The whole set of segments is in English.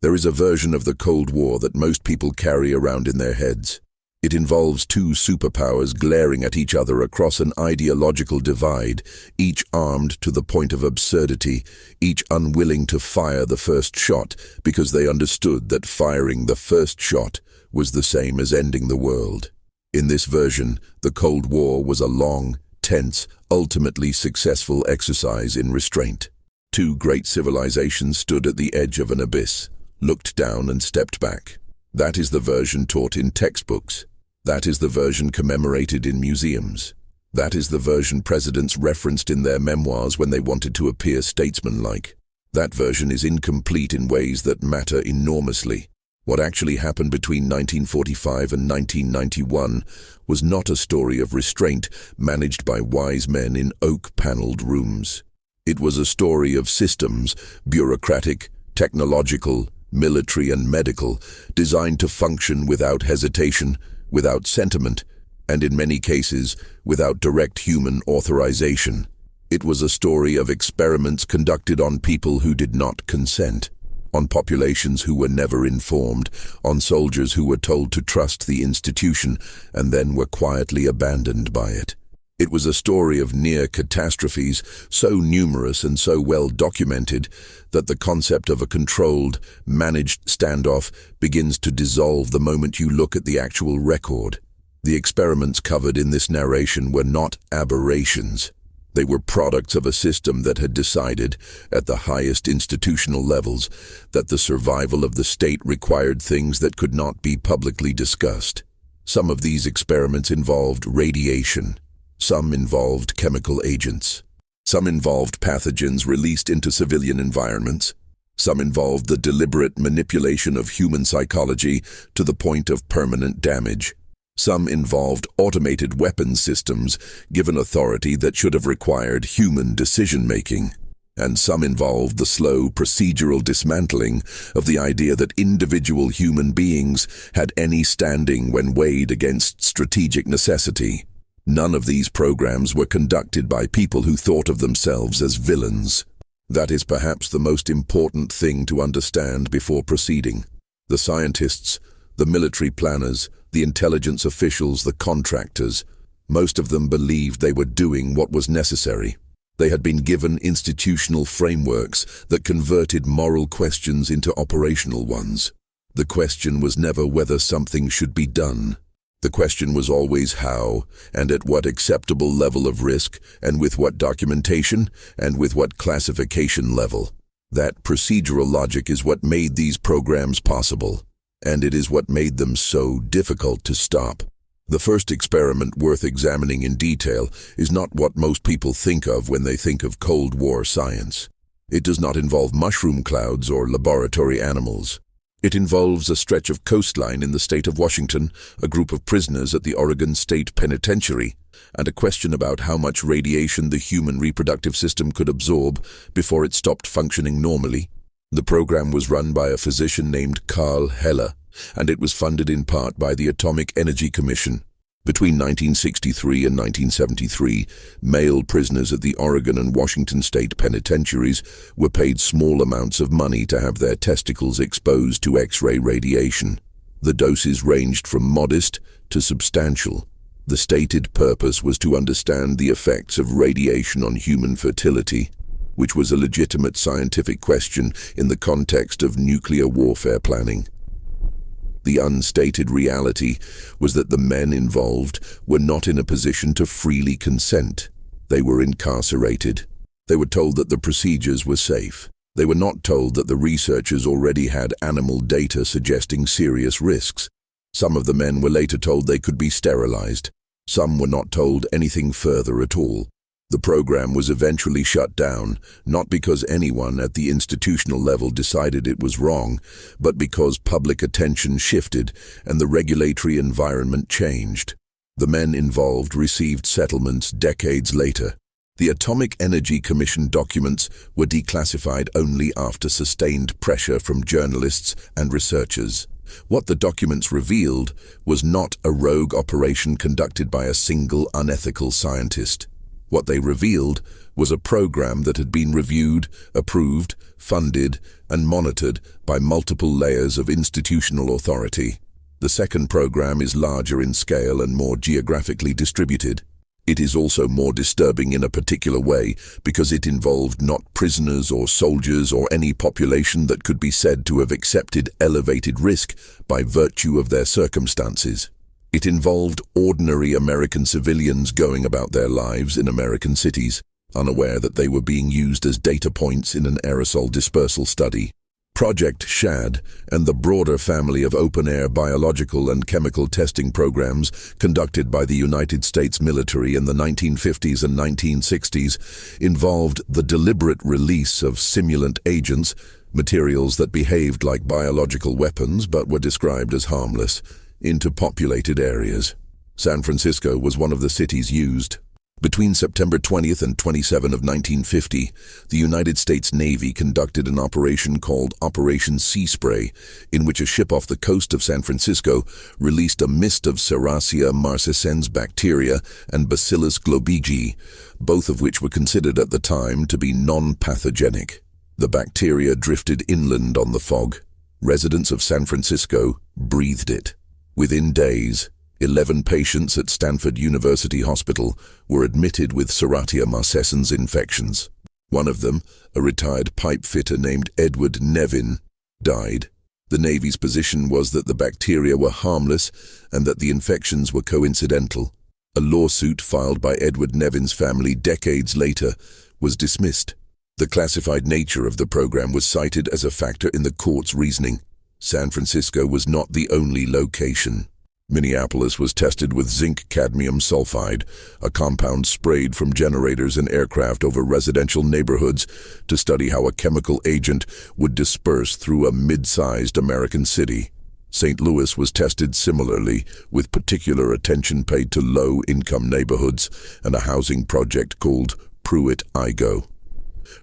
There is a version of the Cold War that most people carry around in their heads. It involves two superpowers glaring at each other across an ideological divide, each armed to the point of absurdity, each unwilling to fire the first shot because they understood that firing the first shot was the same as ending the world. In this version, the Cold War was a long, tense, ultimately successful exercise in restraint. Two great civilizations stood at the edge of an abyss, looked down and stepped back. That is the version taught in textbooks. That is the version commemorated in museums. That is the version presidents referenced in their memoirs when they wanted to appear statesmanlike. That version is incomplete in ways that matter enormously. What actually happened between 1945 and 1991 was not a story of restraint managed by wise men in oak-paneled rooms. It was a story of systems, bureaucratic, technological, military and medical, designed to function without hesitation, without sentiment, and in many cases, without direct human authorization. It was a story of experiments conducted on people who did not consent, on populations who were never informed, on soldiers who were told to trust the institution and then were quietly abandoned by it. It was a story of near catastrophes, so numerous and so well documented that the concept of a controlled, managed standoff begins to dissolve the moment you look at the actual record. The experiments covered in this narration were not aberrations. They were products of a system that had decided, at the highest institutional levels, that the survival of the state required things that could not be publicly discussed. Some of these experiments involved radiation. Some involved chemical agents. Some involved pathogens released into civilian environments. Some involved the deliberate manipulation of human psychology to the point of permanent damage. Some involved automated weapons systems given authority that should have required human decision-making. And some involved the slow procedural dismantling of the idea that individual human beings had any standing when weighed against strategic necessity. None of these programs were conducted by people who thought of themselves as villains. That is perhaps the most important thing to understand before proceeding. The scientists, the military planners, the intelligence officials, the contractors, most of them believed they were doing what was necessary. They had been given institutional frameworks that converted moral questions into operational ones. The question was never whether something should be done. The question was always how, and at what acceptable level of risk, and with what documentation, and with what classification level. That procedural logic is what made these programs possible, and it is what made them so difficult to stop. The first experiment worth examining in detail is not what most people think of when they think of Cold War science. It does not involve mushroom clouds or laboratory animals. It involves a stretch of coastline in the state of Washington, a group of prisoners at the Oregon State Penitentiary, and a question about how much radiation the human reproductive system could absorb before it stopped functioning normally. The program was run by a physician named Carl Heller, and it was funded in part by the Atomic Energy Commission. Between 1963 and 1973, male prisoners at the Oregon and Washington state penitentiaries were paid small amounts of money to have their testicles exposed to X-ray radiation. The doses ranged from modest to substantial. The stated purpose was to understand the effects of radiation on human fertility, which was a legitimate scientific question in the context of nuclear warfare planning. The unstated reality was that the men involved were not in a position to freely consent. They were incarcerated. They were told that the procedures were safe. They were not told that the researchers already had animal data suggesting serious risks. Some of the men were later told they could be sterilized. Some were not told anything further at all. The program was eventually shut down, not because anyone at the institutional level decided it was wrong, but because public attention shifted and the regulatory environment changed. The men involved received settlements decades later. The Atomic Energy Commission documents were declassified only after sustained pressure from journalists and researchers. What the documents revealed was not a rogue operation conducted by a single unethical scientist. What they revealed was a program that had been reviewed, approved, funded, and monitored by multiple layers of institutional authority. The second program is larger in scale and more geographically distributed. It is also more disturbing in a particular way because it involved not prisoners or soldiers or any population that could be said to have accepted elevated risk by virtue of their circumstances. It involved ordinary American civilians going about their lives in American cities, unaware that they were being used as data points in an aerosol dispersal study. Project SHAD and the broader family of open-air biological and chemical testing programs conducted by the United States military in the 1950s and 1960s involved the deliberate release of simulant agents, materials that behaved like biological weapons but were described as harmless, into populated areas. San Francisco was one of the cities used. Between September 20th and 27 of 1950, the United States Navy conducted an operation called Operation Sea Spray, in which a ship off the coast of San Francisco released a mist of Serratia marcescens bacteria and Bacillus globigii, both of which were considered at the time to be non-pathogenic. The bacteria drifted inland on the fog. Residents of San Francisco breathed it. Within days, 11 patients at Stanford University Hospital were admitted with Serratia marcescens infections. One of them, a retired pipe fitter named Edward Nevin, died. The Navy's position was that the bacteria were harmless and that the infections were coincidental. A lawsuit filed by Edward Nevin's family decades later was dismissed. The classified nature of the program was cited as a factor in the court's reasoning. San Francisco was not the only location. Minneapolis was tested with zinc cadmium sulfide, a compound sprayed from generators and aircraft over residential neighborhoods to study how a chemical agent would disperse through a mid-sized American city. St. Louis was tested similarly, with particular attention paid to low-income neighborhoods and a housing project called Pruitt-Igoe.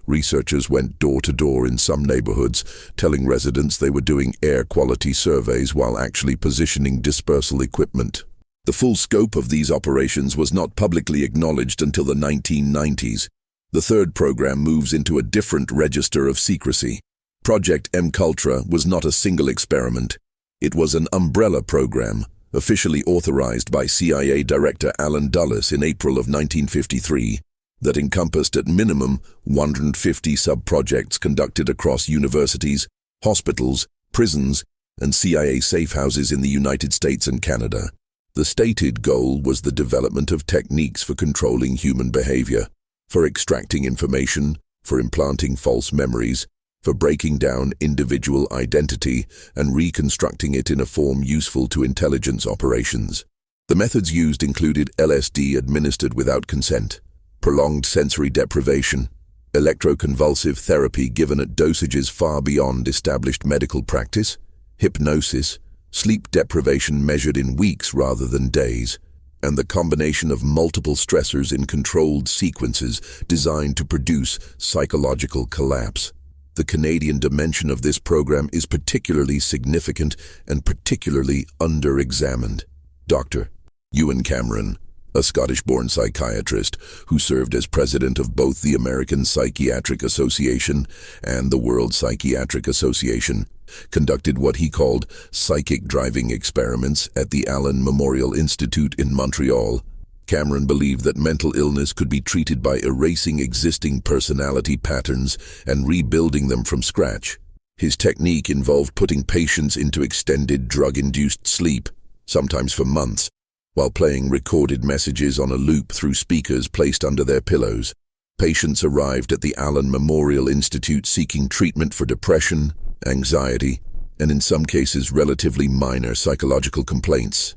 Researchers went door-to-door in some neighborhoods, telling residents they were doing air quality surveys while actually positioning dispersal equipment. The full scope of these operations was not publicly acknowledged until the 1990s. The third program moves into a different register of secrecy. Project MKUltra was not a single experiment. It was an umbrella program, officially authorized by CIA Director Allen Dulles in April of 1953. That encompassed at minimum 150 sub-projects conducted across universities, hospitals, prisons, and CIA safe houses in the United States and Canada. The stated goal was the development of techniques for controlling human behavior, for extracting information, for implanting false memories, for breaking down individual identity and reconstructing it in a form useful to intelligence operations. The methods used included LSD administered without consent, prolonged sensory deprivation, electroconvulsive therapy given at dosages far beyond established medical practice, hypnosis, sleep deprivation measured in weeks rather than days, and the combination of multiple stressors in controlled sequences designed to produce psychological collapse. The Canadian dimension of this program is particularly significant and particularly under-examined. Dr. Ewan Cameron, a Scottish-born psychiatrist who served as president of both the American Psychiatric Association and the World Psychiatric Association, conducted what he called psychic driving experiments at the Allen Memorial Institute in Montreal. Cameron believed that mental illness could be treated by erasing existing personality patterns and rebuilding them from scratch. His technique involved putting patients into extended drug-induced sleep, sometimes for months, while playing recorded messages on a loop through speakers placed under their pillows. Patients arrived at the Allen Memorial Institute seeking treatment for depression, anxiety, and in some cases relatively minor psychological complaints.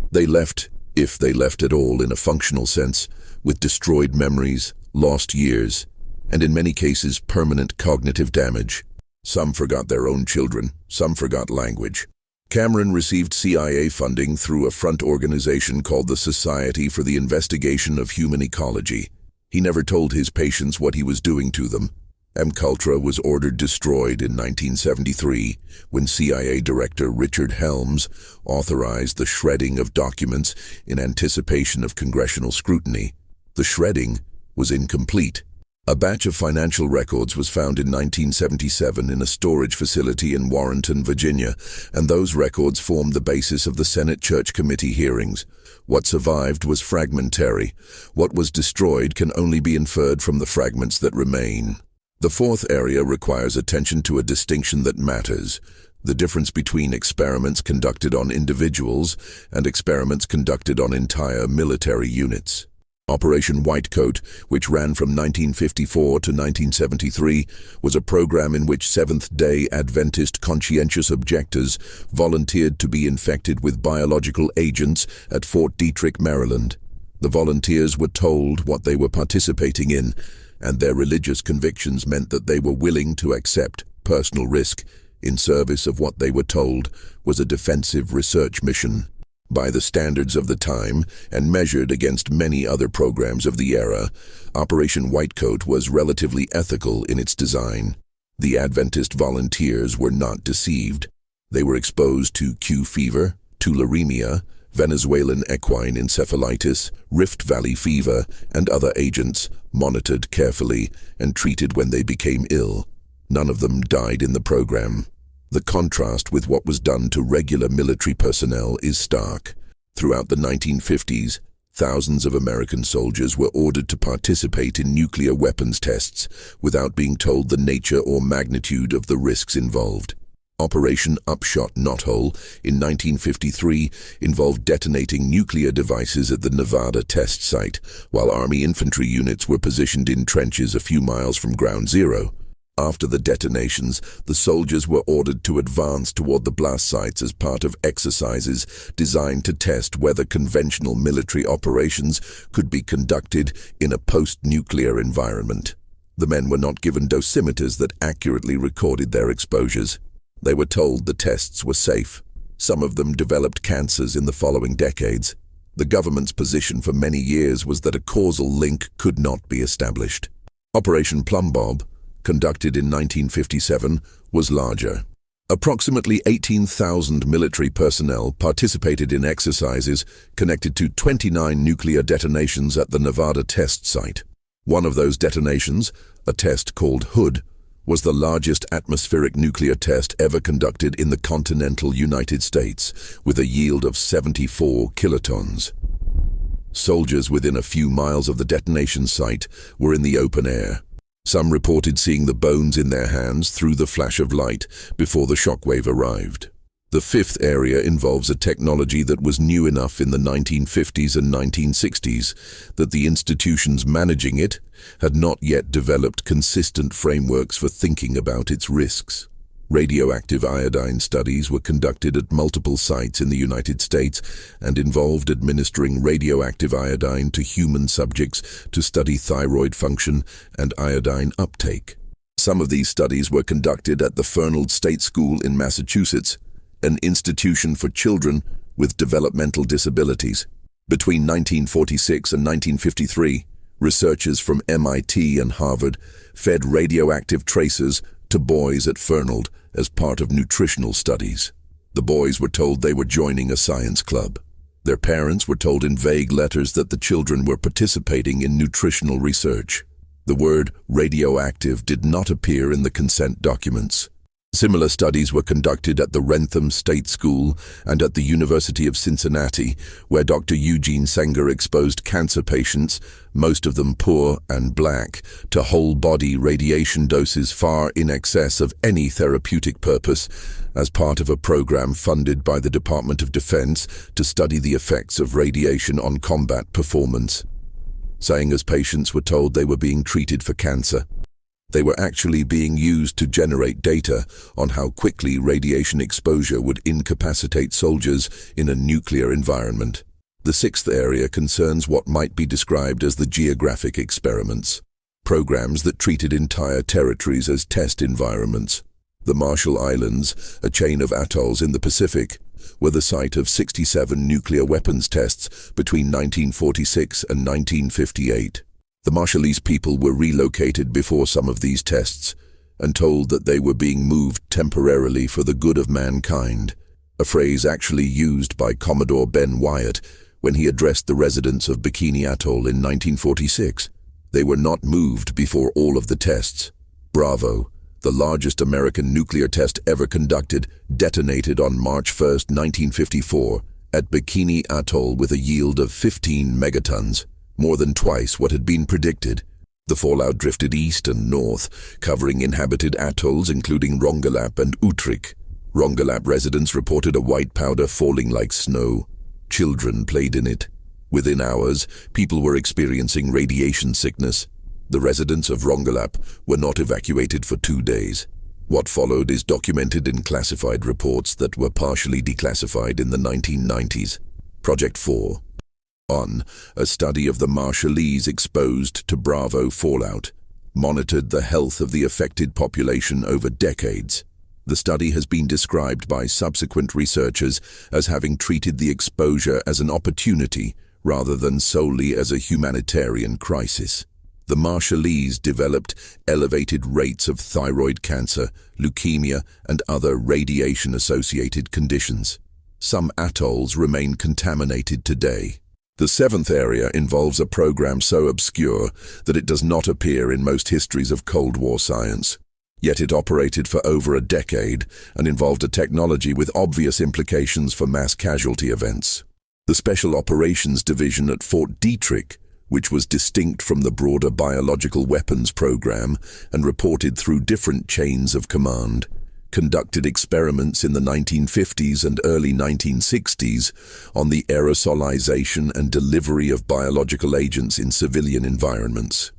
They left, if they left at all in a functional sense, with destroyed memories, lost years, and in many cases permanent cognitive damage. Some forgot their own children, some forgot language. Cameron received CIA funding through a front organization called the Society for the Investigation of Human Ecology. He never told his patients what he was doing to them. MKUltra was ordered destroyed in 1973 when CIA Director Richard Helms authorized the shredding of documents in anticipation of congressional scrutiny. The shredding, was incomplete. A batch of financial records was found in 1977 in a storage facility in Warrenton, Virginia, and those records formed the basis of the Senate Church Committee hearings. What survived was fragmentary. What was destroyed can only be inferred from the fragments that remain. The fourth area requires attention to a distinction that matters: the difference between experiments conducted on individuals and experiments conducted on entire military units. Operation Whitecoat, which ran from 1954 to 1973, was a program in which Seventh-day Adventist conscientious objectors volunteered to be infected with biological agents at Fort Detrick, Maryland. The volunteers were told what they were participating in, and their religious convictions meant that they were willing to accept personal risk in service of what they were told was a defensive research mission. By the standards of the time, and measured against many other programs of the era, Operation Whitecoat was relatively ethical in its design. The Adventist volunteers were not deceived. They were exposed to Q fever, tularemia, Venezuelan equine encephalitis, Rift Valley fever, and other agents, monitored carefully and treated when they became ill. None of them died in the program. The contrast with what was done to regular military personnel is stark. Throughout the 1950s, thousands of American soldiers were ordered to participate in nuclear weapons tests without being told the nature or magnitude of the risks involved. Operation Upshot Knothole in 1953 involved detonating nuclear devices at the Nevada test site, while Army infantry units were positioned in trenches a few miles from Ground Zero. After the detonations, the soldiers were ordered to advance toward the blast sites as part of exercises designed to test whether conventional military operations could be conducted in a post-nuclear environment. The men were not given dosimeters that accurately recorded their exposures. They were told the tests were safe. Some of them developed cancers in the following decades. The government's position for many years was that a causal link could not be established. Operation Plumbob, conducted in 1957, was larger. Approximately 18,000 military personnel participated in exercises connected to 29 nuclear detonations at the Nevada test site. One of those detonations, a test called Hood, was the largest atmospheric nuclear test ever conducted in the continental United States, with a yield of 74 kilotons. Soldiers within a few miles of the detonation site were in the open air. Some reported seeing the bones in their hands through the flash of light before the shockwave arrived. The fifth area involves a technology that was new enough in the 1950s and 1960s that the institutions managing it had not yet developed consistent frameworks for thinking about its risks. Radioactive iodine studies were conducted at multiple sites in the United States and involved administering radioactive iodine to human subjects to study thyroid function and iodine uptake. Some of these studies were conducted at the Fernald State School in Massachusetts, an institution for children with developmental disabilities. Between 1946 and 1953, researchers from MIT and Harvard fed radioactive tracers to boys at Fernald as part of nutritional studies. The boys were told they were joining a science club. Their parents were told in vague letters that the children were participating in nutritional research. The word radioactive did not appear in the consent documents. Similar studies were conducted at the Wrentham State School and at the University of Cincinnati, where Dr. Eugene Sanger exposed cancer patients, most of them poor and black, to whole-body radiation doses far in excess of any therapeutic purpose, as part of a program funded by the Department of Defense to study the effects of radiation on combat performance. Sanger's patients were told they were being treated for cancer. They were actually being used to generate data on how quickly radiation exposure would incapacitate soldiers in a nuclear environment. The sixth area concerns what might be described as the geographic experiments, programs that treated entire territories as test environments. The Marshall Islands, a chain of atolls in the Pacific, were the site of 67 nuclear weapons tests between 1946 and 1958. The Marshallese people were relocated before some of these tests and told that they were being moved temporarily for the good of mankind, a phrase actually used by Commodore Ben Wyatt when he addressed the residents of Bikini Atoll in 1946. They were not moved before all of the tests. Bravo, the largest American nuclear test ever conducted, detonated on March 1, 1954, at Bikini Atoll with a yield of 15 megatons, more than twice what had been predicted. The fallout drifted east and north, covering inhabited atolls including Rongelap and Utrik. Rongelap residents reported a white powder falling like snow. Children played in it. Within hours, people were experiencing radiation sickness. The residents of Rongelap were not evacuated for 2 days. What followed is documented in classified reports that were partially declassified in the 1990s. Project 4. A study of the Marshallese exposed to Bravo fallout, monitored the health of the affected population over decades. The study has been described by subsequent researchers as having treated the exposure as an opportunity rather than solely as a humanitarian crisis. The Marshallese developed elevated rates of thyroid cancer, leukemia, and other radiation-associated conditions. Some atolls remain contaminated today. The seventh area involves a program so obscure that it does not appear in most histories of Cold War science. Yet it operated for over a decade and involved a technology with obvious implications for mass casualty events. The Special Operations Division at Fort Detrick, which was distinct from the broader biological weapons program and reported through different chains of command, conducted experiments in the 1950s and early 1960s on the aerosolization and delivery of biological agents in civilian environments.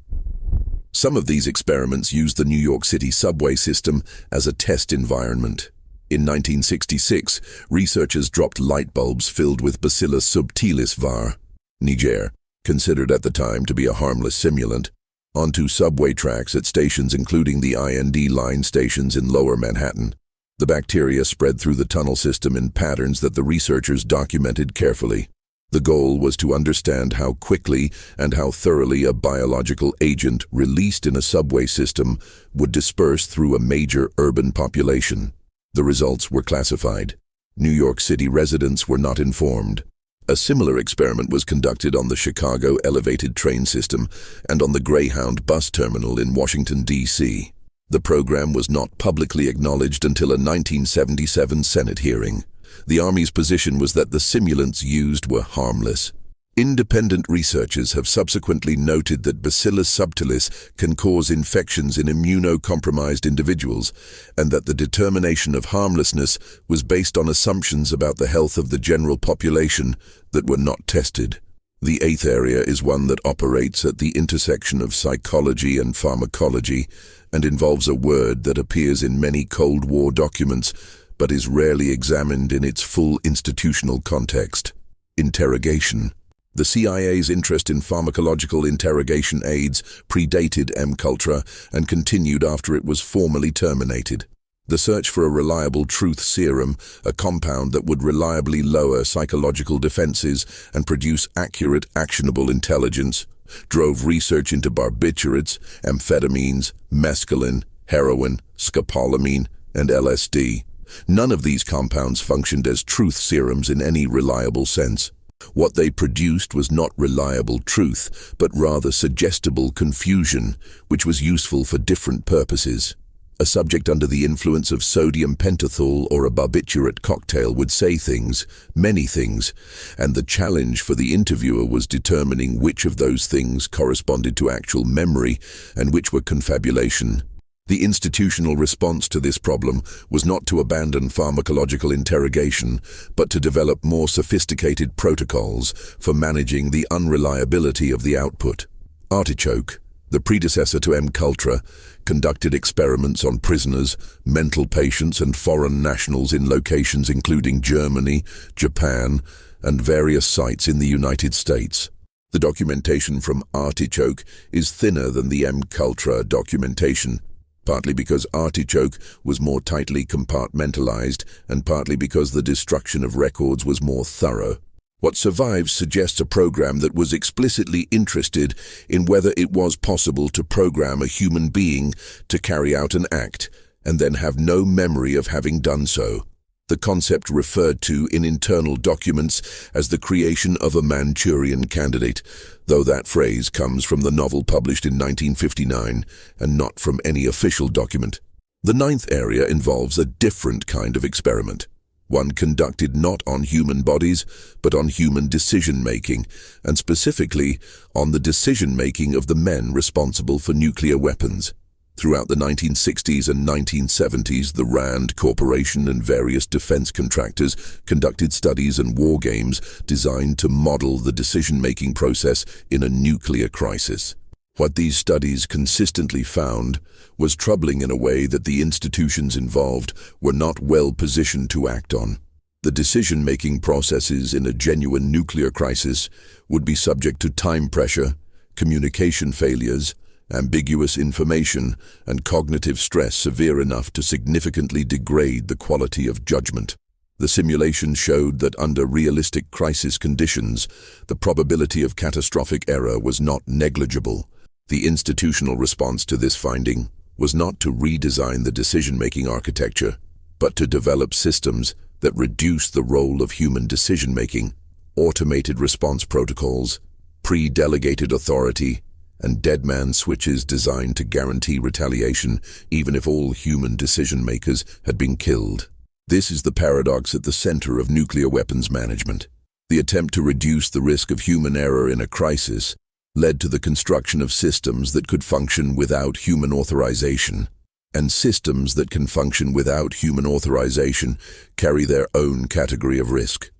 Some of these experiments used the New York City subway system as a test environment. In 1966, researchers dropped light bulbs filled with Bacillus subtilis var. Niger, considered at the time to be a harmless simulant, onto subway tracks at stations including the IND line stations in Lower Manhattan. The bacteria spread through the tunnel system in patterns that the researchers documented carefully. The goal was to understand how quickly and how thoroughly a biological agent released in a subway system would disperse through a major urban population. The results were classified. New York City residents were not informed. A similar experiment was conducted on the Chicago elevated train system and on the Greyhound bus terminal in Washington, D.C. The program was not publicly acknowledged until a 1977 Senate hearing. The Army's position was that the simulants used were harmless. Independent researchers have subsequently noted that Bacillus subtilis can cause infections in immunocompromised individuals, and that the determination of harmlessness was based on assumptions about the health of the general population that were not tested. The eighth area is one that operates at the intersection of psychology and pharmacology, and involves a word that appears in many Cold War documents, but is rarely examined in its full institutional context: interrogation. The CIA's interest in pharmacological interrogation aids predated MKultra and continued after it was formally terminated. The search for a reliable truth serum, a compound that would reliably lower psychological defenses and produce accurate, actionable intelligence, drove research into barbiturates, amphetamines, mescaline, heroin, scopolamine, and LSD. None of these compounds functioned as truth serums in any reliable sense. What they produced was not reliable truth, but rather suggestible confusion, which was useful for different purposes. A subject under the influence of sodium pentothal or a barbiturate cocktail would say things, many things, and the challenge for the interviewer was determining which of those things corresponded to actual memory and which were confabulation. The institutional response to this problem was not to abandon pharmacological interrogation, but to develop more sophisticated protocols for managing the unreliability of the output. Artichoke, the predecessor to MKultra, conducted experiments on prisoners, mental patients, and foreign nationals in locations including Germany, Japan, and various sites in the United States. The documentation from Artichoke is thinner than the MKultra documentation, partly because Artichoke was more tightly compartmentalized and partly because the destruction of records was more thorough. What survives suggests a program that was explicitly interested in whether it was possible to program a human being to carry out an act and then have no memory of having done so. the concept referred to in internal documents as the creation of a Manchurian candidate, though that phrase comes from the novel published in 1959 and not from any official document. The ninth area involves a different kind of experiment, one conducted not on human bodies, but on human decision-making, and specifically on the decision-making of the men responsible for nuclear weapons. Throughout the 1960s and 1970s, the RAND Corporation and various defense contractors conducted studies and war games designed to model the decision-making process in a nuclear crisis. What these studies consistently found was troubling in a way that the institutions involved were not well positioned to act on. The decision-making processes in a genuine nuclear crisis would be subject to time pressure, communication failures, ambiguous information, and cognitive stress severe enough to significantly degrade the quality of judgment. The simulation showed that under realistic crisis conditions, the probability of catastrophic error was not negligible. The institutional response to this finding was not to redesign the decision-making architecture, but to develop systems that reduce the role of human decision-making, automated response protocols, pre-delegated authority, and dead-man switches designed to guarantee retaliation even if all human decision-makers had been killed. This is the paradox at the center of nuclear weapons management. The attempt to reduce the risk of human error in a crisis led to the construction of systems that could function without human authorization. And systems that can function without human authorization carry their own category of risk.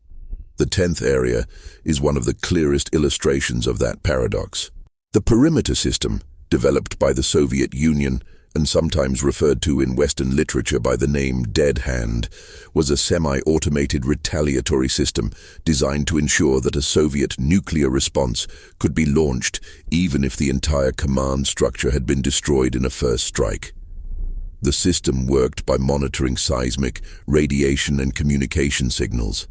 The 10th area is one of the clearest illustrations of that paradox. The perimeter system, developed by the Soviet Union and sometimes referred to in Western literature by the name Dead Hand, was a semi-automated retaliatory system designed to ensure that a Soviet nuclear response could be launched even if the entire command structure had been destroyed in a first strike. The system worked by monitoring seismic, radiation, and communication signals.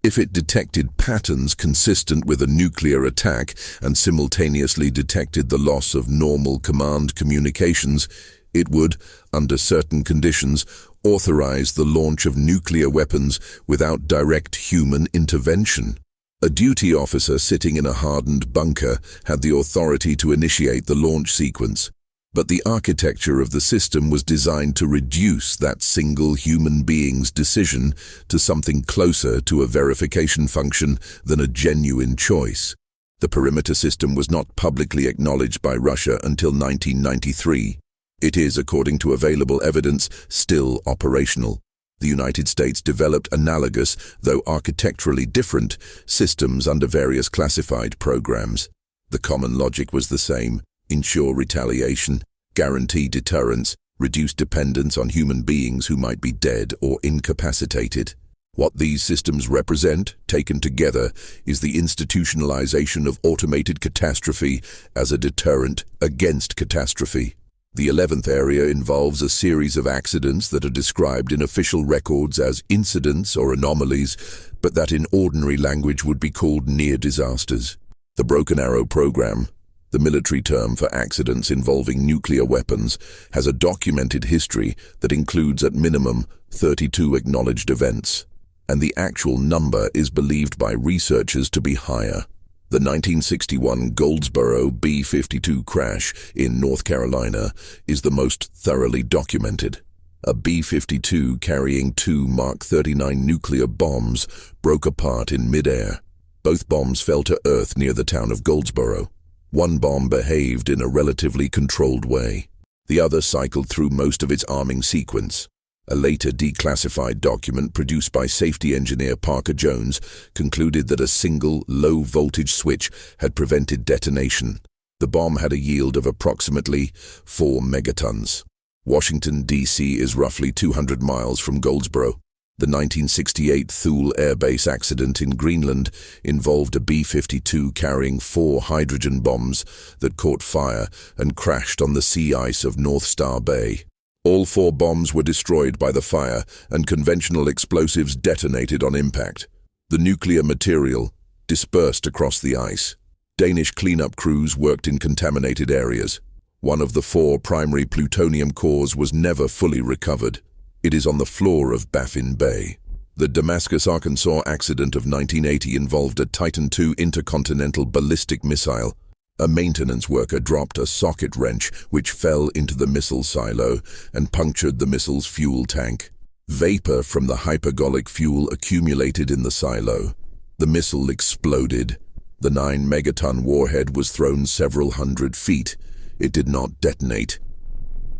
If it detected patterns consistent with a nuclear attack and simultaneously detected the loss of normal command communications, it would, under certain conditions, authorize the launch of nuclear weapons without direct human intervention. A duty officer sitting in a hardened bunker had the authority to initiate the launch sequence, but the architecture of the system was designed to reduce that single human being's decision to something closer to a verification function than a genuine choice. The perimeter system was not publicly acknowledged by Russia until 1993. It is, according to available evidence, still operational. The United States developed analogous, though architecturally different, systems under various classified programs. The common logic was the same: ensure retaliation, guarantee deterrence, reduce dependence on human beings who might be dead or incapacitated. What these systems represent, taken together, is the institutionalization of automated catastrophe as a deterrent against catastrophe. The 11th area involves a series of accidents that are described in official records as incidents or anomalies, but that in ordinary language would be called near disasters. The Broken Arrow program, the military term for accidents involving nuclear weapons, has a documented history that includes at minimum 32 acknowledged events, and the actual number is believed by researchers to be higher. The 1961 Goldsboro B-52 crash in North Carolina is the most thoroughly documented. A B-52 carrying 2 Mark 39 nuclear bombs broke apart in midair. Both bombs fell to earth near the town of Goldsboro. One bomb behaved in a relatively controlled way. The other cycled through most of its arming sequence. A later declassified document produced by safety engineer Parker Jones concluded that a single low-voltage switch had prevented detonation. The bomb had a yield of approximately 4 megatons. Washington, D.C. is roughly 200 miles from Goldsboro. The 1968 Thule Air Base accident in Greenland involved a B-52 carrying 4 hydrogen bombs that caught fire and crashed on the sea ice of North Star Bay. All 4 bombs were destroyed by the fire, and conventional explosives detonated on impact. The nuclear material dispersed across the ice. Danish cleanup crews worked in contaminated areas. One of the 4 primary plutonium cores was never fully recovered. It is on the floor of Baffin Bay. The Damascus, Arkansas accident of 1980 involved a Titan II intercontinental ballistic missile. A maintenance worker dropped a socket wrench which fell into the missile silo and punctured the missile's fuel tank. Vapor from the hypergolic fuel accumulated in the silo. The missile exploded. The 9-megaton warhead was thrown several hundred feet. It did not detonate.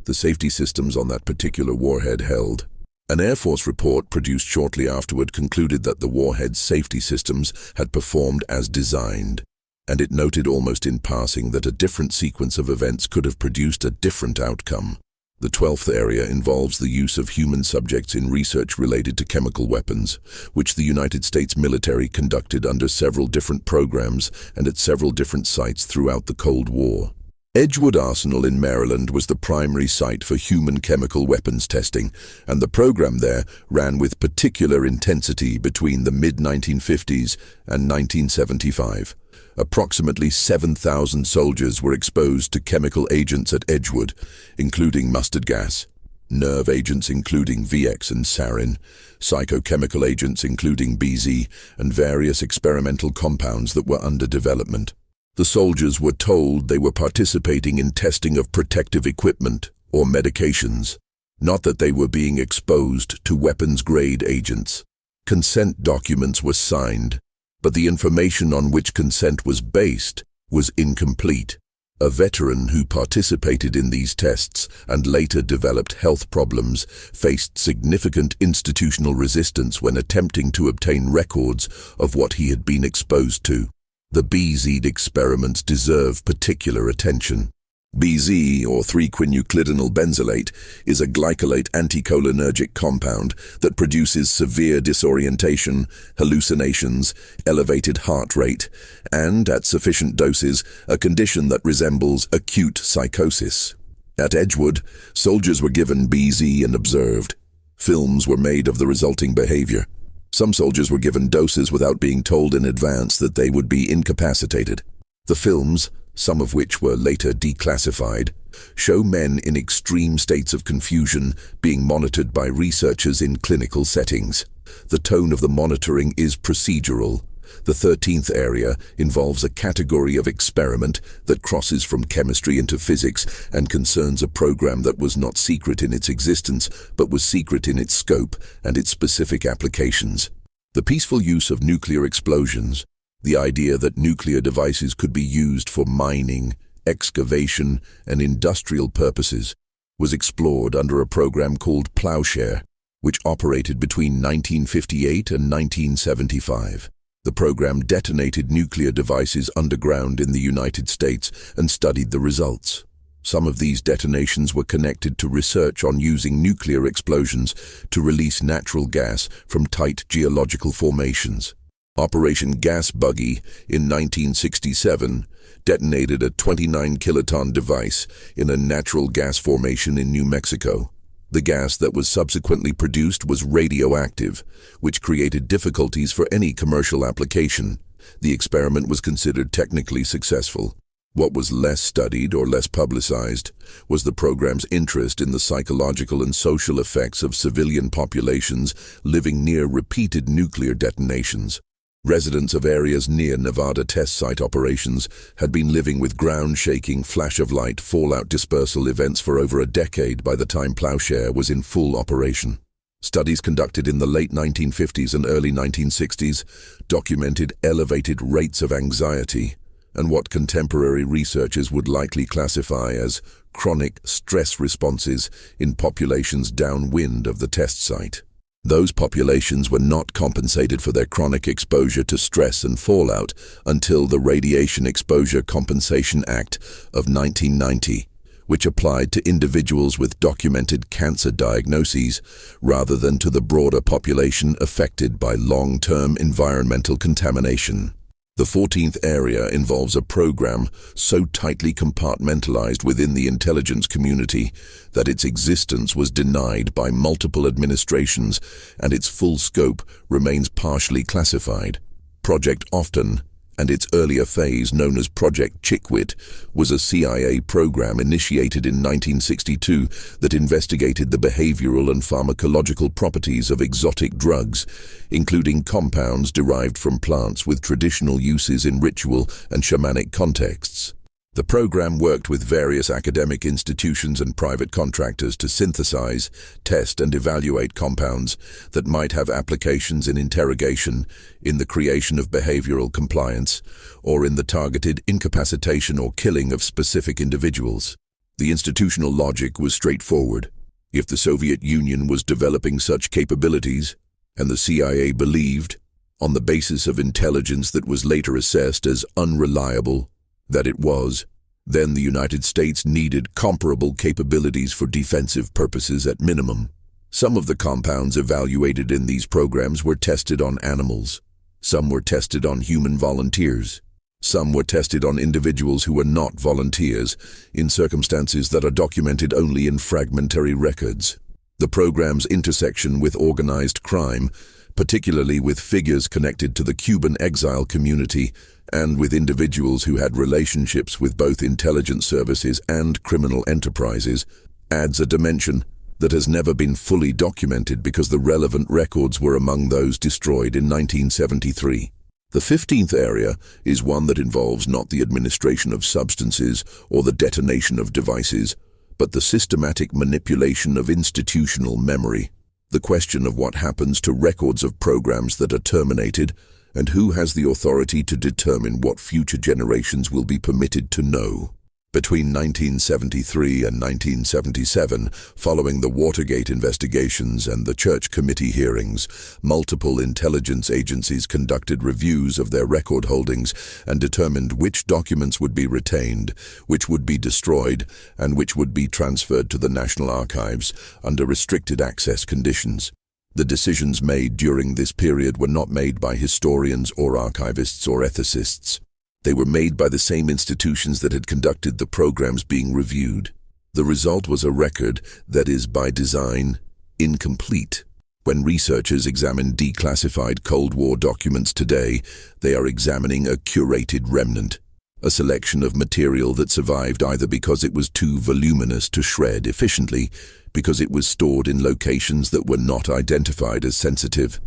The safety systems on that particular warhead held. An Air Force report produced shortly afterward concluded that the warhead's safety systems had performed as designed, and it noted almost in passing that a different sequence of events could have produced a different outcome. The 12th area involves the use of human subjects in research related to chemical weapons, which the United States military conducted under several different programs and at several different sites throughout the Cold War. Edgewood Arsenal in Maryland was the primary site for human chemical weapons testing, and the program there ran with particular intensity between the mid-1950s and 1975. Approximately 7,000 soldiers were exposed to chemical agents at Edgewood, including mustard gas, nerve agents including VX and sarin, psychochemical agents including BZ, and various experimental compounds that were under development. The soldiers were told they were participating in testing of protective equipment or medications, not that they were being exposed to weapons-grade agents. Consent documents were signed, but the information on which consent was based was incomplete. A veteran who participated in these tests and later developed health problems faced significant institutional resistance when attempting to obtain records of what he had been exposed to. The BZ experiments deserve particular attention. BZ, or 3-quineuclidinyl benzylate, is a glycolate anticholinergic compound that produces severe disorientation, hallucinations, elevated heart rate, and, at sufficient doses, a condition that resembles acute psychosis. At Edgewood, soldiers were given BZ and observed. Films were made of the resulting behavior. Some soldiers were given doses without being told in advance that they would be incapacitated. The films, some of which were later declassified, show men in extreme states of confusion being monitored by researchers in clinical settings. The tone of the monitoring is procedural. The 13th area involves a category of experiment that crosses from chemistry into physics and concerns a program that was not secret in its existence, but was secret in its scope and its specific applications. The peaceful use of nuclear explosions, the idea that nuclear devices could be used for mining, excavation, and industrial purposes, was explored under a program called Plowshare, which operated between 1958 and 1975. The program detonated nuclear devices underground in the United States and studied the results. Some of these detonations were connected to research on using nuclear explosions to release natural gas from tight geological formations. Operation Gas Buggy in 1967 detonated a 29-kiloton device in a natural gas formation in New Mexico. The gas that was subsequently produced was radioactive, which created difficulties for any commercial application. The experiment was considered technically successful. What was less studied or less publicized was the program's interest in the psychological and social effects of civilian populations living near repeated nuclear detonations. Residents of areas near Nevada test site operations had been living with ground-shaking, flash-of-light, fallout dispersal events for over a decade by the time Plowshare was in full operation. Studies conducted in the late 1950s and early 1960s documented elevated rates of anxiety and what contemporary researchers would likely classify as chronic stress responses in populations downwind of the test site. Those populations were not compensated for their chronic exposure to stress and fallout until the Radiation Exposure Compensation Act of 1990, which applied to individuals with documented cancer diagnoses rather than to the broader population affected by long-term environmental contamination. The 14th area involves a program so tightly compartmentalized within the intelligence community that its existence was denied by multiple administrations and its full scope remains partially classified. Project Often, and its earlier phase, known as Project Chickwit, was a CIA program initiated in 1962 that investigated the behavioral and pharmacological properties of exotic drugs, including compounds derived from plants with traditional uses in ritual and shamanic contexts. The program worked with various academic institutions and private contractors to synthesize, test, and evaluate compounds that might have applications in interrogation, in the creation of behavioral compliance, or in the targeted incapacitation or killing of specific individuals. The institutional logic was straightforward. If the Soviet Union was developing such capabilities, and the CIA believed, on the basis of intelligence that was later assessed as unreliable, that it was, then the United States needed comparable capabilities for defensive purposes at minimum. Some of the compounds evaluated in these programs were tested on animals. Some were tested on human volunteers. Some were tested on individuals who were not volunteers, in circumstances that are documented only in fragmentary records. The program's intersection with organized crime, particularly with figures connected to the Cuban exile community and with individuals who had relationships with both intelligence services and criminal enterprises, adds a dimension that has never been fully documented because the relevant records were among those destroyed in 1973. The 15th area is one that involves not the administration of substances or the detonation of devices, but the systematic manipulation of institutional memory. The question of what happens to records of programs that are terminated, and who has the authority to determine what future generations will be permitted to know. Between 1973 and 1977, following the Watergate investigations and the Church Committee hearings, multiple intelligence agencies conducted reviews of their record holdings and determined which documents would be retained, which would be destroyed, and which would be transferred to the National Archives under restricted access conditions. The decisions made during this period were not made by historians or archivists or ethicists. They were made by the same institutions that had conducted the programs being reviewed. The result was a record that is, by design, incomplete. When researchers examine declassified Cold War documents today, they are examining a curated remnant, a selection of material that survived either because it was too voluminous to shred efficiently, because it was stored in locations that were not identified as sensitive,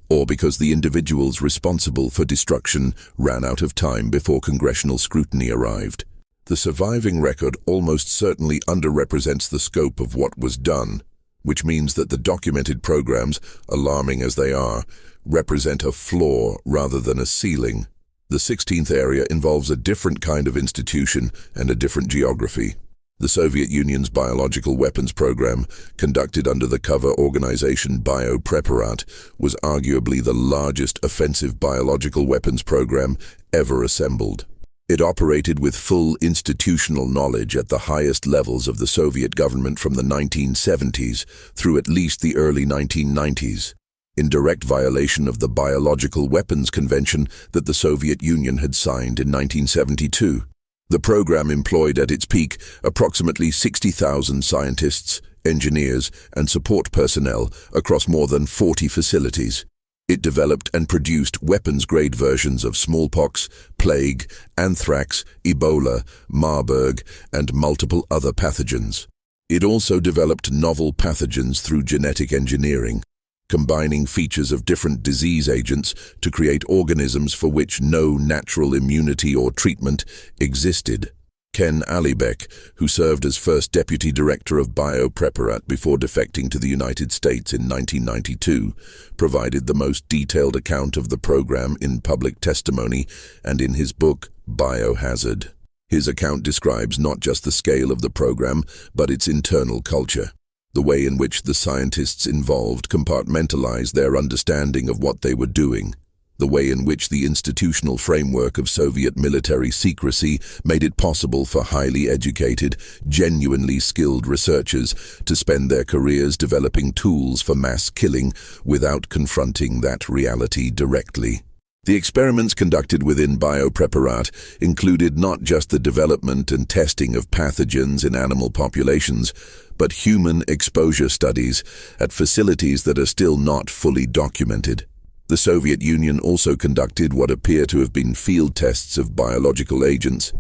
or because the individuals responsible for destruction ran out of time before congressional scrutiny arrived. The surviving record almost certainly underrepresents the scope of what was done, which means that the documented programs, alarming as they are, represent a floor rather than a ceiling. The 16th area involves a different kind of institution and a different geography. The Soviet Union's biological weapons program, conducted under the cover organization Biopreparat, was arguably the largest offensive biological weapons program ever assembled. It operated with full institutional knowledge at the highest levels of the Soviet government from the 1970s through at least the early 1990s, in direct violation of the Biological Weapons Convention that the Soviet Union had signed in 1972. The program employed at its peak approximately 60,000 scientists, engineers, and support personnel across more than 40 facilities. It developed and produced weapons-grade versions of smallpox, plague, anthrax, Ebola, Marburg, and multiple other pathogens. It also developed novel pathogens through genetic engineering, combining features of different disease agents to create organisms for which no natural immunity or treatment existed. Ken Alibek, who served as first deputy director of Biopreparat before defecting to the United States in 1992, provided the most detailed account of the program in public testimony and in his book, Biohazard. His account describes not just the scale of the program, but its internal culture. The way in which the scientists involved compartmentalized their understanding of what they were doing. The way in which the institutional framework of Soviet military secrecy made it possible for highly educated, genuinely skilled researchers to spend their careers developing tools for mass killing without confronting that reality directly. The experiments conducted within Biopreparat included not just the development and testing of pathogens in animal populations, but human exposure studies at facilities that are still not fully documented. The Soviet Union also conducted what appear to have been field tests of biological agents.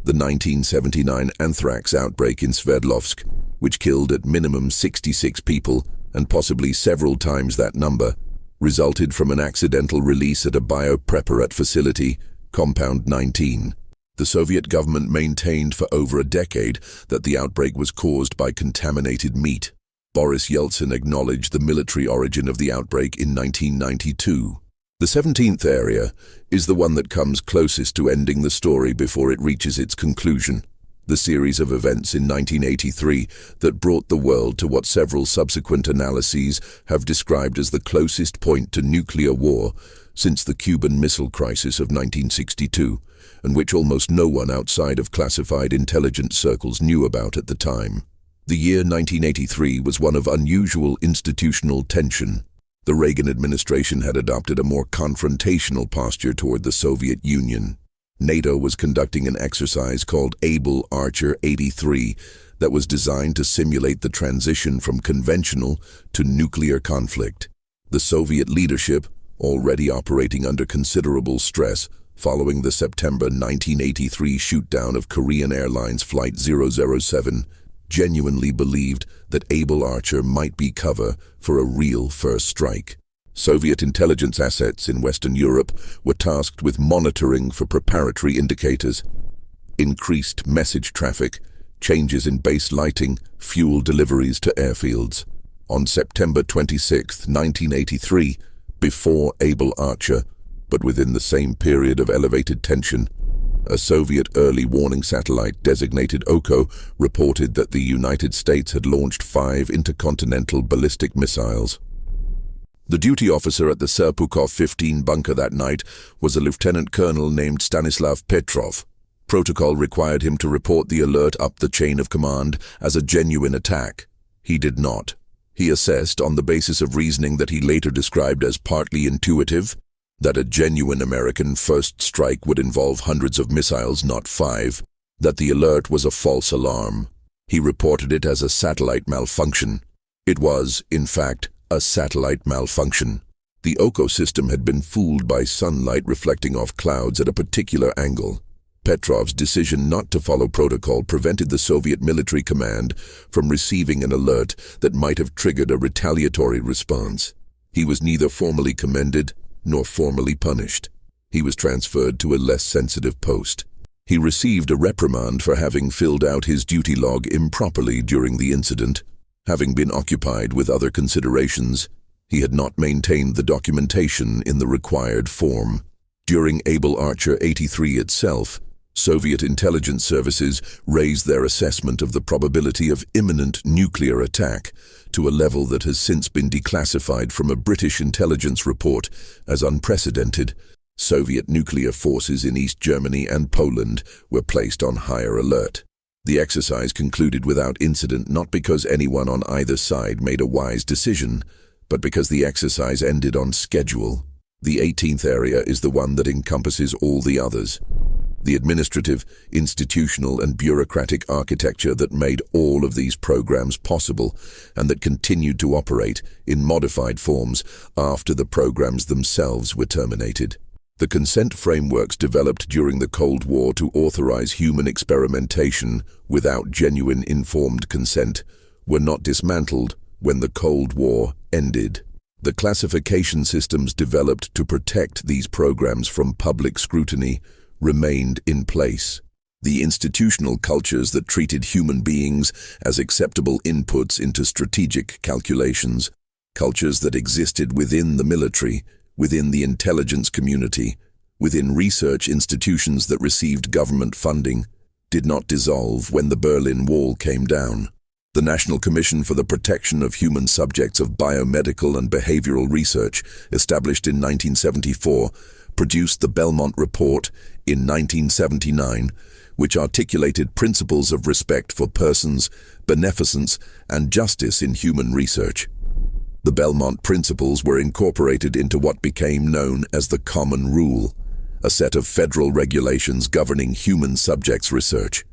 The 1979 anthrax outbreak in Sverdlovsk, which killed at minimum 66 people and possibly several times that number, resulted from an accidental release at a biopreparat facility, Compound 19. The Soviet government maintained for over a decade that the outbreak was caused by contaminated meat. Boris Yeltsin acknowledged the military origin of the outbreak in 1992. The 17th area is the one that comes closest to ending the story before it reaches its conclusion. The series of events in 1983 that brought the world to what several subsequent analyses have described as the closest point to nuclear war since the Cuban Missile Crisis of 1962, and which almost no one outside of classified intelligence circles knew about at the time. The year 1983 was one of unusual institutional tension. The Reagan administration had adopted a more confrontational posture toward the Soviet Union. NATO was conducting an exercise called Able Archer 83 that was designed to simulate the transition from conventional to nuclear conflict. The Soviet leadership, already operating under considerable stress following the September 1983 shoot-down of Korean Airlines Flight 007, genuinely believed that Able Archer might be cover for a real first strike. Soviet intelligence assets in Western Europe were tasked with monitoring for preparatory indicators: increased message traffic, changes in base lighting, fuel deliveries to airfields. On September 26, 1983, before Able Archer, but within the same period of elevated tension, a Soviet early warning satellite designated OKO reported that the United States had launched 5 intercontinental ballistic missiles. The duty officer at the Serpukhov 15 bunker that night was a lieutenant colonel named Stanislav Petrov. Protocol required him to report the alert up the chain of command as a genuine attack. He did not. He assessed, on the basis of reasoning that he later described as partly intuitive, that a genuine American first strike would involve hundreds of missiles, not 5, that the alert was a false alarm. He reported it as a satellite malfunction. It was, in fact, a satellite malfunction. The OKO system had been fooled by sunlight reflecting off clouds at a particular angle. Petrov's decision not to follow protocol prevented the Soviet military command from receiving an alert that might have triggered a retaliatory response. He was neither formally commended nor formally punished. He was transferred to a less sensitive post. He received a reprimand for having filled out his duty log improperly during the incident. Having been occupied with other considerations, he had not maintained the documentation in the required form. During Able Archer 83 itself, Soviet intelligence services raised their assessment of the probability of imminent nuclear attack to a level that has since been declassified from a British intelligence report as unprecedented. Soviet nuclear forces in East Germany and Poland were placed on higher alert. The exercise concluded without incident not because anyone on either side made a wise decision, but because the exercise ended on schedule. The 18th area is the one that encompasses all the others. The administrative, institutional, and bureaucratic architecture that made all of these programs possible and that continued to operate in modified forms after the programs themselves were terminated. The consent frameworks developed during the Cold War to authorize human experimentation without genuine informed consent were not dismantled when the Cold War ended. The classification systems developed to protect these programs from public scrutiny remained in place. The institutional cultures that treated human beings as acceptable inputs into strategic calculations, cultures that existed within the military, within the intelligence community, within research institutions that received government funding, did not dissolve when the Berlin Wall came down. The National Commission for the Protection of Human Subjects of Biomedical and Behavioral Research, established in 1974, produced the Belmont Report in 1979, which articulated principles of respect for persons, beneficence, and justice in human research. The Belmont Principles were incorporated into what became known as the Common Rule, a set of federal regulations governing human subjects research.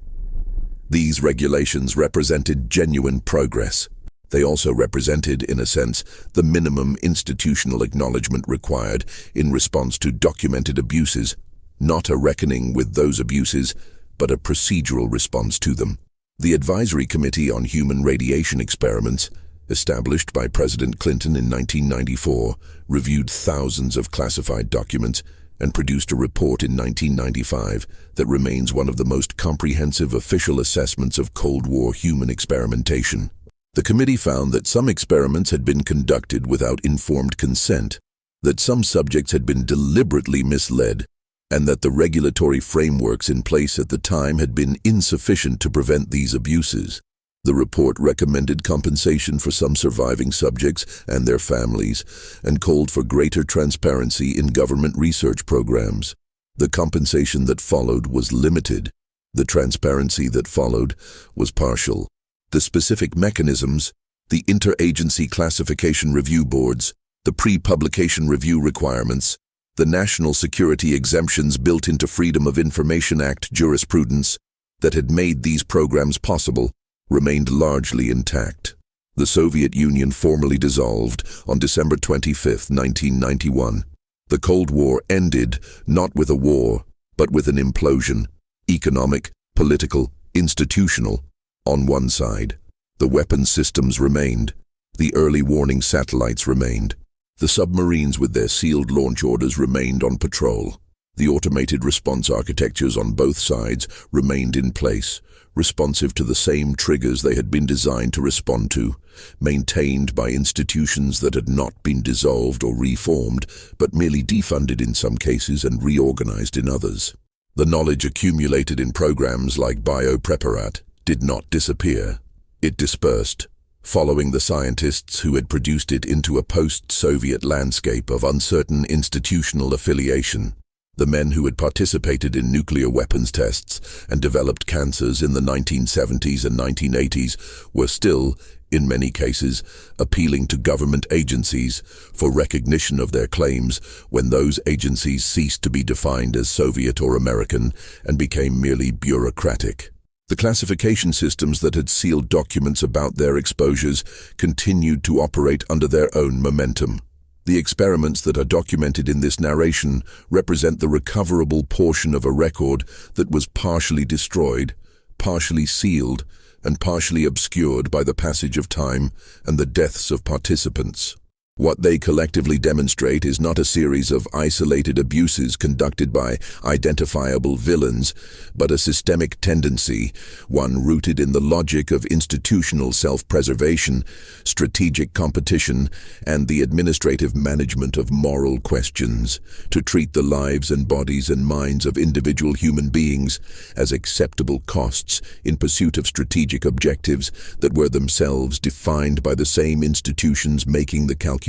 These regulations represented genuine progress. They also represented, in a sense, the minimum institutional acknowledgement required in response to documented abuses, not a reckoning with those abuses, but a procedural response to them. The Advisory Committee on Human Radiation Experiments, established by President Clinton in 1994, reviewed thousands of classified documents and produced a report in 1995 that remains one of the most comprehensive official assessments of Cold War human experimentation. The committee found that some experiments had been conducted without informed consent, that some subjects had been deliberately misled, and that the regulatory frameworks in place at the time had been insufficient to prevent these abuses. The report recommended compensation for some surviving subjects and their families, and called for greater transparency in government research programs. The compensation that followed was limited. The transparency that followed was partial. The specific mechanisms, the interagency classification review boards, the pre-publication review requirements, the national security exemptions built into Freedom of Information Act jurisprudence that had made these programs possible, remained largely intact. The Soviet Union formally dissolved on December 25, 1991. The Cold War ended not with a war, but with an implosion, economic, political, institutional. On one side, the weapons systems remained. The early warning satellites remained. The submarines with their sealed launch orders remained on patrol. The automated response architectures on both sides remained in place, responsive to the same triggers they had been designed to respond to, maintained by institutions that had not been dissolved or reformed, but merely defunded in some cases and reorganized in others. The knowledge accumulated in programs like Biopreparat did not disappear. It dispersed, following the scientists who had produced it into a post-Soviet landscape of uncertain institutional affiliation. The men who had participated in nuclear weapons tests and developed cancers in the 1970s and 1980s were still, in many cases, appealing to government agencies for recognition of their claims when those agencies ceased to be defined as Soviet or American and became merely bureaucratic. The classification systems that had sealed documents about their exposures continued to operate under their own momentum. The experiments that are documented in this narration represent the recoverable portion of a record that was partially destroyed, partially sealed, and partially obscured by the passage of time and the deaths of participants. What they collectively demonstrate is not a series of isolated abuses conducted by identifiable villains, but a systemic tendency, one rooted in the logic of institutional self-preservation, strategic competition, and the administrative management of moral questions, to treat the lives and bodies and minds of individual human beings as acceptable costs in pursuit of strategic objectives that were themselves defined by the same institutions making the calculations.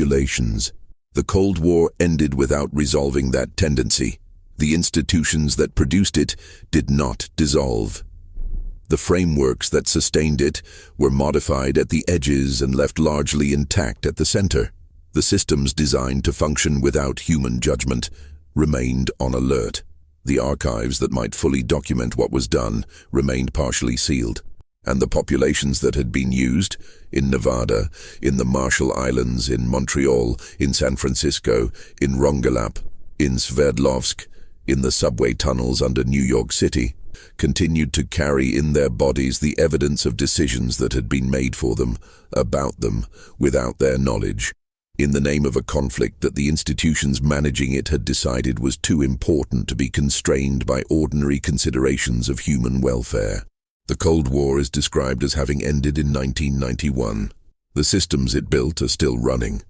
The Cold War ended without resolving that tendency. The institutions that produced it did not dissolve. The frameworks that sustained it were modified at the edges and left largely intact at the center. The systems designed to function without human judgment remained on alert. The archives that might fully document what was done remained partially sealed. And the populations that had been used, in Nevada, in the Marshall Islands, in Montreal, in San Francisco, in Rongelap, in Sverdlovsk, in the subway tunnels under New York City, continued to carry in their bodies the evidence of decisions that had been made for them, about them, without their knowledge, in the name of a conflict that the institutions managing it had decided was too important to be constrained by ordinary considerations of human welfare. The Cold War is described as having ended in 1991. The systems it built are still running,